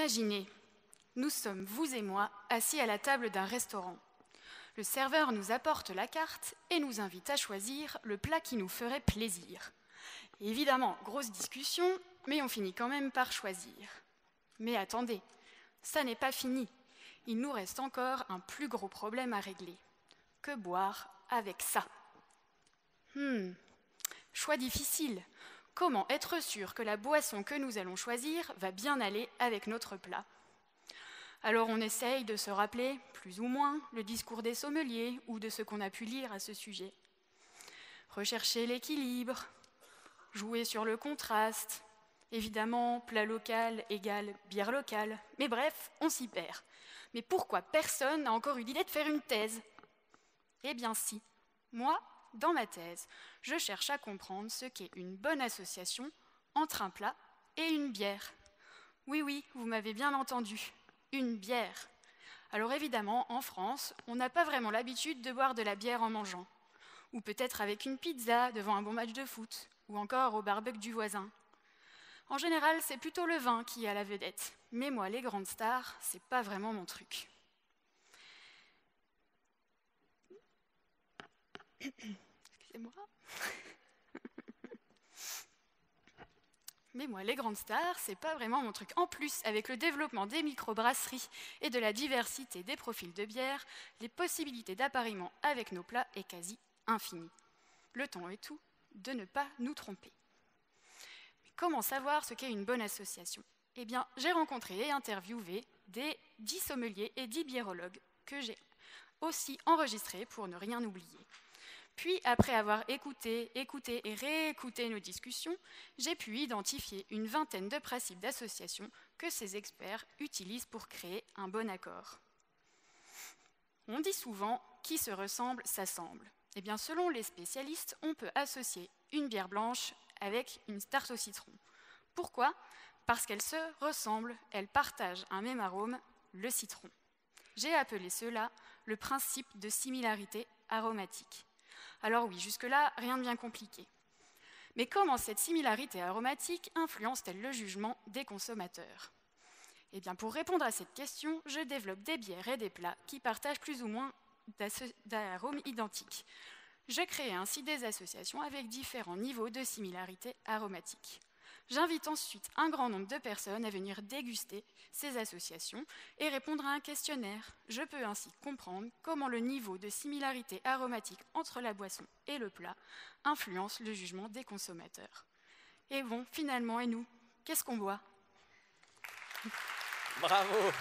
Imaginez, nous sommes, vous et moi, assis à la table d'un restaurant. Le serveur nous apporte la carte et nous invite à choisir le plat qui nous ferait plaisir. Évidemment, grosse discussion, mais on finit quand même par choisir. Mais attendez, ça n'est pas fini. Il nous reste encore un plus gros problème à régler. Que boire avec ça? Choix difficile. Comment être sûr que la boisson que nous allons choisir va bien aller avec notre plat? Alors on essaye de se rappeler, plus ou moins, le discours des sommeliers ou de ce qu'on a pu lire à ce sujet. Rechercher l'équilibre, jouer sur le contraste, évidemment, plat local égale bière locale, mais bref, on s'y perd. Mais pourquoi personne n'a encore eu l'idée de faire une thèse? Eh bien si, moi, dans ma thèse, je cherche à comprendre ce qu'est une bonne association entre un plat et une bière. Oui, vous m'avez bien entendu, une bière. Alors évidemment, en France, on n'a pas vraiment l'habitude de boire de la bière en mangeant. Ou peut-être avec une pizza devant un bon match de foot, ou encore au barbecue du voisin. En général, c'est plutôt le vin qui a la vedette. Mais moi, les grandes stars, c'est pas vraiment mon truc. Excusez-moi. Mais moi, les grandes stars, c'est pas vraiment mon truc. En plus, avec le développement des microbrasseries et de la diversité des profils de bière, les possibilités d'appariement avec nos plats est quasi infinies. Le temps est tout de ne pas nous tromper. Mais comment savoir ce qu'est une bonne association? Eh bien, j'ai rencontré et interviewé des 10 sommeliers et 10 biérologues que j'ai aussi enregistrés pour ne rien oublier. Puis, après avoir écouté et réécouté nos discussions, j'ai pu identifier une vingtaine de principes d'association que ces experts utilisent pour créer un bon accord. On dit souvent « qui se ressemble s'assemble ». Eh bien, selon les spécialistes, on peut associer une bière blanche avec une tarte au citron. Pourquoi? Parce qu'elles se ressemblent, elles partagent un même arôme, le citron. J'ai appelé cela le principe de similarité aromatique. Alors oui, jusque-là, rien de bien compliqué. Mais comment cette similarité aromatique influence-t-elle le jugement des consommateurs? Eh bien, pour répondre à cette question, je développe des bières et des plats qui partagent plus ou moins d'arômes identiques. Je crée ainsi des associations avec différents niveaux de similarité aromatique. J'invite ensuite un grand nombre de personnes à venir déguster ces associations et répondre à un questionnaire. Je peux ainsi comprendre comment le niveau de similarité aromatique entre la boisson et le plat influence le jugement des consommateurs. Et bon, finalement, et nous, qu'est-ce qu'on boit? Bravo!